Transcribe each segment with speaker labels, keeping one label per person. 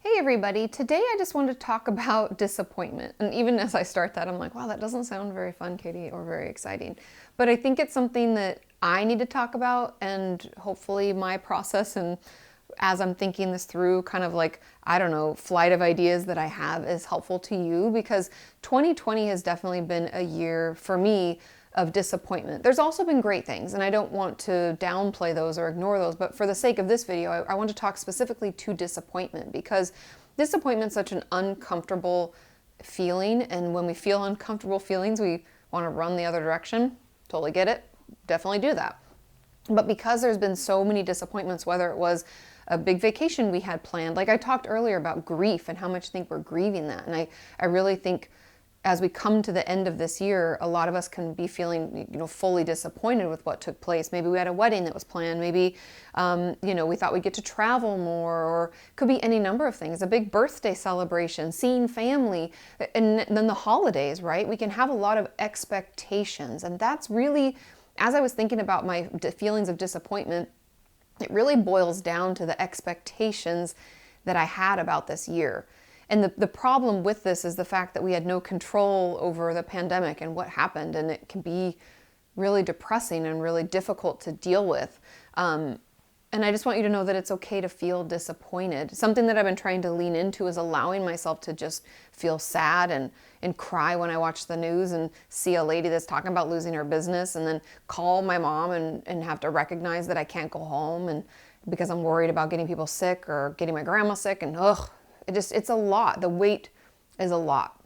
Speaker 1: Hey everybody, today I just wanted to talk about disappointment. And even as I start that, I'm like, wow, that doesn't sound very fun, Katie, or very exciting. But I think it's something that I need to talk about, and hopefully my process and as I'm thinking this through, kind of like, I don't know, flight of ideas that I have is helpful to you, because 2020 has definitely been a year for me of disappointment. There's also been great things, and I don't want to downplay those or ignore those, but for the sake of this video, I want to talk specifically to disappointment, because disappointment is such an uncomfortable feeling, and when we feel uncomfortable feelings, we want to run the other direction. Totally get it. Definitely do that. But because there's been so many disappointments, whether it was a big vacation we had planned, like I talked earlier about grief and how much I think we're grieving that. And I really think as we come to the end of this year, a lot of us can be feeling, fully disappointed with what took place. Maybe we had a wedding that was planned. Maybe, we thought we'd get to travel more, or could be any number of things. A big birthday celebration, seeing family, and then the holidays, right? We can have a lot of expectations. And that's really, as I was thinking about my feelings of disappointment, it really boils down to the expectations that I had about this year. And the problem with this is the fact that we had no control over the pandemic and what happened, and it can be really depressing and really difficult to deal with. And I just want you to know that it's okay to feel disappointed. Something that I've been trying to lean into is allowing myself to just feel sad and cry when I watch the news and see a lady that's talking about losing her business, and then call my mom and have to recognize that I can't go home and because I'm worried about getting people sick or getting my grandma sick, and it's a lot. The weight is a lot.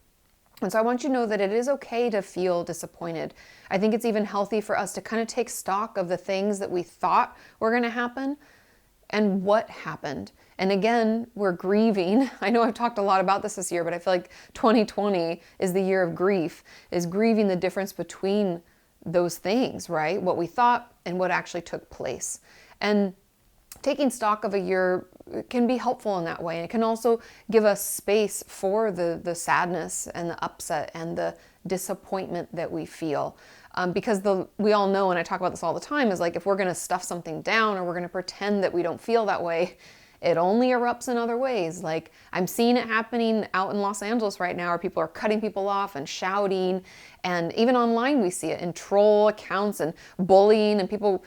Speaker 1: And so I want you to know that it is okay to feel disappointed. I think it's even healthy for us to kind of take stock of the things that we thought were going to happen and what happened. And again, we're grieving. I know I've talked a lot about this year, but I feel like 2020 is the year of grief, is grieving the difference between those things, right? What we thought and what actually took place. And taking stock of a year can be helpful in that way. And it can also give us space for the sadness and the upset and the disappointment that we feel. Because we all know, and I talk about this all the time, is like if we're going to stuff something down or we're going to pretend that we don't feel that way, it only erupts in other ways. Like I'm seeing it happening out in Los Angeles right now, where people are cutting people off and shouting, and even online we see it in troll accounts and bullying, and people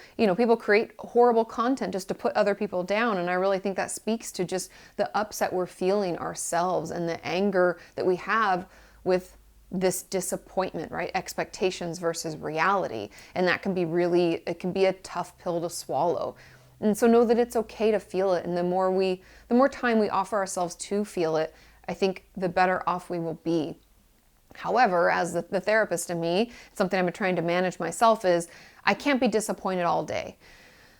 Speaker 1: create horrible content just to put other people down. And I really think that speaks to just the upset we're feeling ourselves and the anger that we have with this disappointment, right? Expectations versus reality. And that can be it can be a tough pill to swallow. And so know that it's okay to feel it. And the more time we offer ourselves to feel it, I think the better off we will be. However, as the therapist in me, something I've been trying to manage myself is I can't be disappointed all day.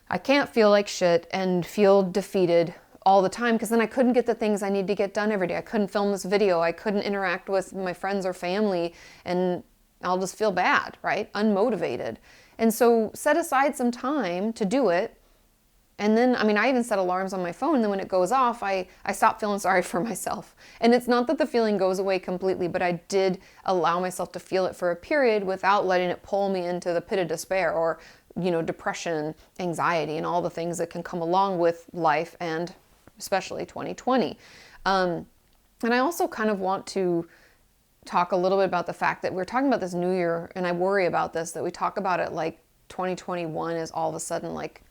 Speaker 1: I can't feel like shit and feel defeated all the time, because then I couldn't get the things I need to get done every day. I couldn't film this video. I couldn't interact with my friends or family, and I'll just feel bad, right? Unmotivated. And so set aside some time to do it. And then, I even set alarms on my phone, and then when it goes off, I stop feeling sorry for myself. And it's not that the feeling goes away completely, but I did allow myself to feel it for a period without letting it pull me into the pit of despair or, depression, anxiety, and all the things that can come along with life, and especially 2020. And I also kind of want to talk a little bit about the fact that we're talking about this new year, and I worry about this, that we talk about it like 2021 is all of a sudden like,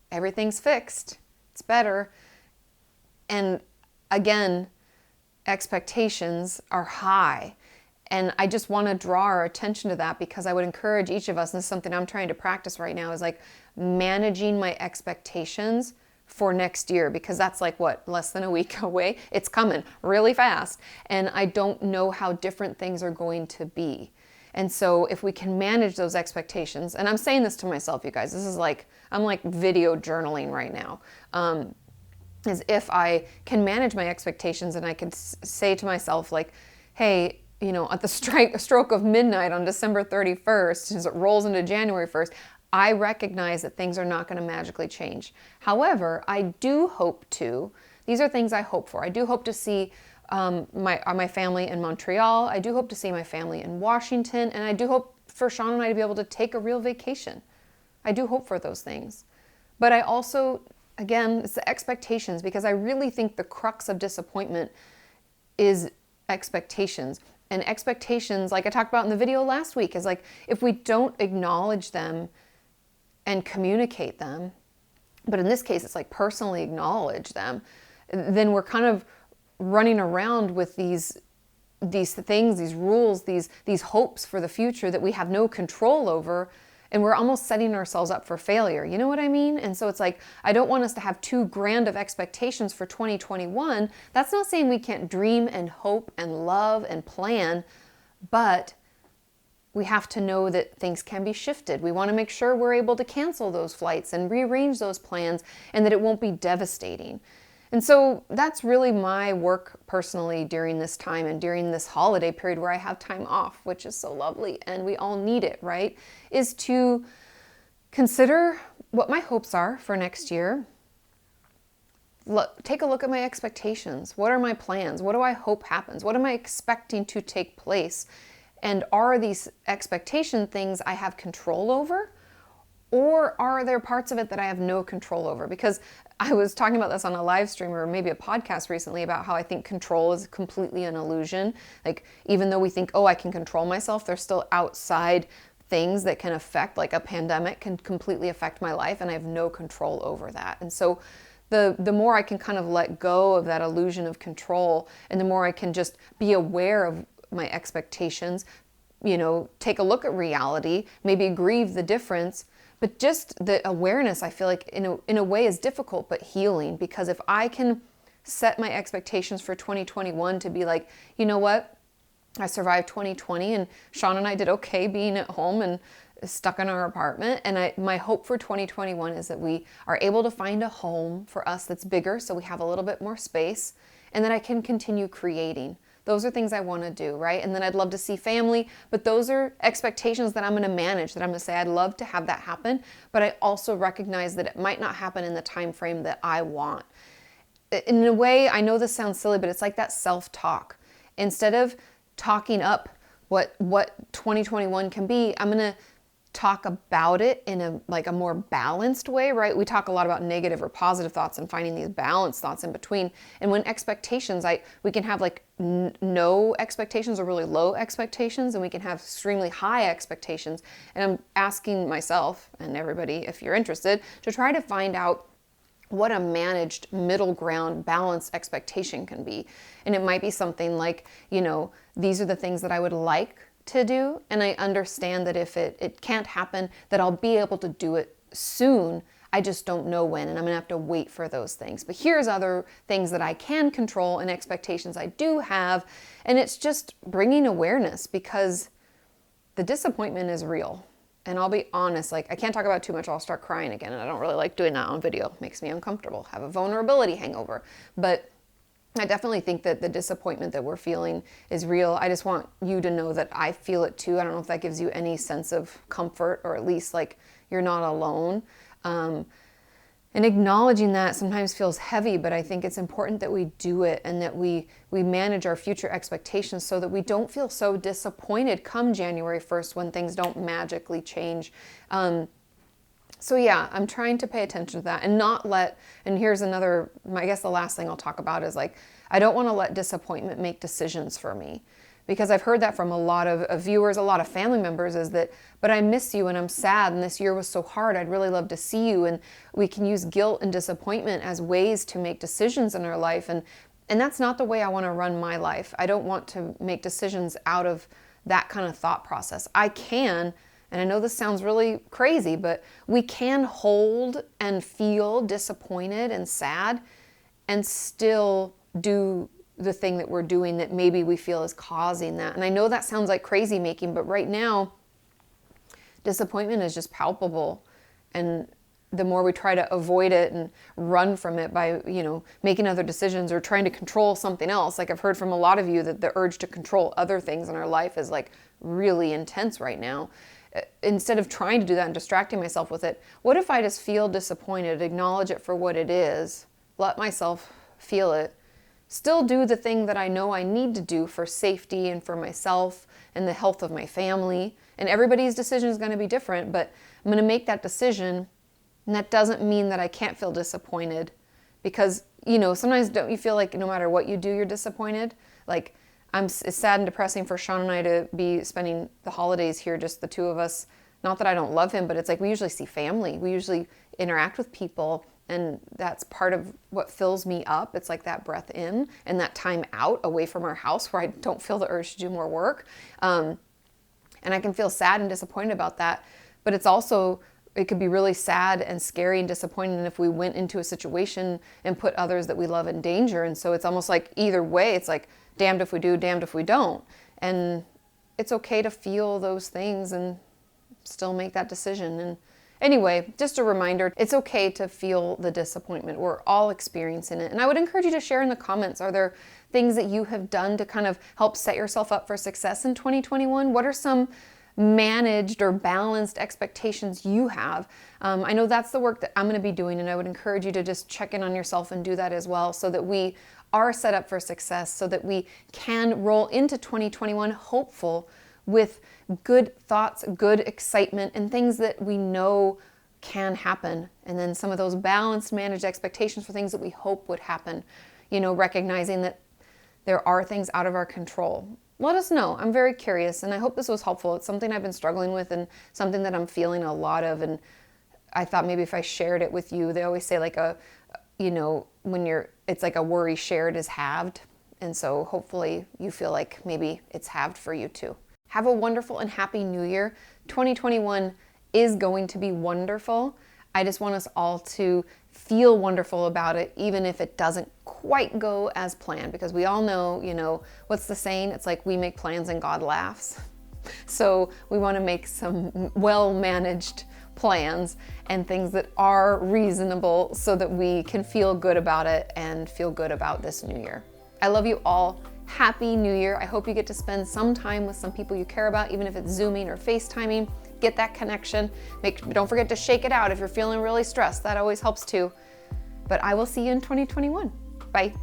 Speaker 1: everything's fixed, it's better. And again, expectations are high. And I just want to draw our attention to that, because I would encourage each of us, and this is something I'm trying to practice right now, is like managing my expectations for next year, because that's like less than a week away. It's coming really fast. And I don't know how different things are going to be. And so if we can manage those expectations, and I'm saying this to myself, you guys, this is like, I'm like video journaling right now, is if I can manage my expectations and I can say to myself like, hey, at the stroke of midnight on December 31st, as it rolls into January 1st, I recognize that things are not going to magically change. However, I do hope to, these are things I hope for. I do hope to see my family in Montreal. I do hope to see my family in Washington. And I do hope for Sean and I to be able to take a real vacation. I do hope for those things. But I also again, it's the expectations, because I really think the crux of disappointment is expectations. And expectations, like I talked about in the video last week, is like if we don't acknowledge them and communicate them, but in this case it's like personally acknowledge them, then we're kind of running around with these things, these rules, these hopes for the future that we have no control over, and we're almost setting ourselves up for failure. You know what I mean? And so it's like, I don't want us to have too grand of expectations for 2021. That's not saying we can't dream and hope and love and plan, but we have to know that things can be shifted. We want to make sure we're able to cancel those flights and rearrange those plans, and that it won't be devastating. And so that's really my work personally during this time and during this holiday period where I have time off, which is so lovely and we all need it, right? Is to consider what my hopes are for next year. Take a look at my expectations. What are my plans? What do I hope happens? What am I expecting to take place? And are these expectation things I have control over? Or are there parts of it that I have no control over? Because I was talking about this on a live stream or maybe a podcast recently about how I think control is completely an illusion. Like, even though we think, oh, I can control myself, there's still outside things that can affect, like a pandemic can completely affect my life, and I have no control over that. And so the more I can kind of let go of that illusion of control, and the more I can just be aware of my expectations, take a look at reality, maybe grieve the difference. But just the awareness, I feel like in a way is difficult but healing, because if I can set my expectations for 2021 to be like, you know what, I survived 2020 and Sean and I did okay being at home and stuck in our apartment. And my hope for 2021 is that we are able to find a home for us that's bigger, so we have a little bit more space, and that I can continue creating. Those are things I want to do, right? And then I'd love to see family, but those are expectations that I'm going to manage, that I'm going to say I'd love to have that happen, but I also recognize that it might not happen in the time frame that I want. In a way, I know this sounds silly, but it's like that self-talk. Instead of talking up what 2021 can be, I'm going to talk about it in a more balanced way, right? We talk a lot about negative or positive thoughts and finding these balanced thoughts in between. And when expectations, we can have like no expectations or really low expectations, and we can have extremely high expectations. And I'm asking myself and everybody, if you're interested, to try to find out what a managed middle ground balanced expectation can be. And it might be something like, these are the things that I would like to do, and I understand that if it can't happen, that I'll be able to do it soon. I just don't know when, and I'm gonna have to wait for those things. But here's other things that I can control and expectations I do have, and it's just bringing awareness, because the disappointment is real. And I'll be honest, like, I can't talk about it too much, I'll start crying again, and I don't really like doing that on video. It makes me uncomfortable, have a vulnerability hangover. But I definitely think that the disappointment that we're feeling is real. I just want you to know that I feel it too. I don't know if that gives you any sense of comfort, or at least like you're not alone. And acknowledging that sometimes feels heavy, but I think it's important that we do it, and that we manage our future expectations so that we don't feel so disappointed come January 1st when things don't magically change. So yeah, I'm trying to pay attention to that and not and here's another, I guess the last thing I'll talk about is like, I don't want to let disappointment make decisions for me. Because I've heard that from a lot of viewers, a lot of family members, is that, but I miss you and I'm sad and this year was so hard, I'd really love to see you. And we can use guilt and disappointment as ways to make decisions in our life. And that's not the way I want to run my life. I don't want to make decisions out of that kind of thought process. I can, and I know this sounds really crazy, but we can hold and feel disappointed and sad and still do the thing that we're doing that maybe we feel is causing that. And I know that sounds like crazy making, but right now, disappointment is just palpable. And the more we try to avoid it and run from it by, making other decisions or trying to control something else, like I've heard from a lot of you that the urge to control other things in our life is like really intense right now. Instead of trying to do that and distracting myself with it, what if I just feel disappointed, acknowledge it for what it is, let myself feel it, still do the thing that I know I need to do for safety and for myself and the health of my family. And everybody's decision is going to be different, but I'm going to make that decision And that doesn't mean that I can't feel disappointed, because, sometimes don't you feel like no matter what you do, you're disappointed? Like, it's sad and depressing for Sean and I to be spending the holidays here, just the two of us. Not that I don't love him, but it's like we usually see family. We usually interact with people, and that's part of what fills me up. It's like that breath in and that time out away from our house where I don't feel the urge to do more work. And I can feel sad and disappointed about that. But it's also, it could be really sad and scary and disappointing if we went into a situation and put others that we love in danger. And so it's almost like either way, it's like damned if we do, damned if we don't. And it's okay to feel those things and still make that decision. And anyway, just a reminder, it's okay to feel the disappointment. We're all experiencing it. And I would encourage you to share in the comments, are there things that you have done to kind of help set yourself up for success in 2021? What are some managed or balanced expectations you have? I know that's the work that I'm going to be doing, and I would encourage you to just check in on yourself and do that as well, so that we are set up for success, so that we can roll into 2021 hopeful with good thoughts, good excitement, and things that we know can happen. And then some of those balanced, managed expectations for things that we hope would happen, recognizing that there are things out of our control. Let us know. I'm very curious, and I hope this was helpful. It's something I've been struggling with and something that I'm feeling a lot of, and I thought maybe if I shared it with you, they always say like it's like a worry shared is halved. And so hopefully you feel like maybe it's halved for you too. Have a wonderful and happy new year. 2021 is going to be wonderful. I just want us all to feel wonderful about it, even if it doesn't quite go as planned, because we all know, what's the saying? It's like we make plans and God laughs. So we want to make some well-managed plans and things that are reasonable so that we can feel good about it and feel good about this new year. I love you all. Happy New Year. I hope you get to spend some time with some people you care about, even if it's Zooming or FaceTiming. Get that connection. Don't forget to shake it out if you're feeling really stressed. That always helps too. But I will see you in 2021. Bye.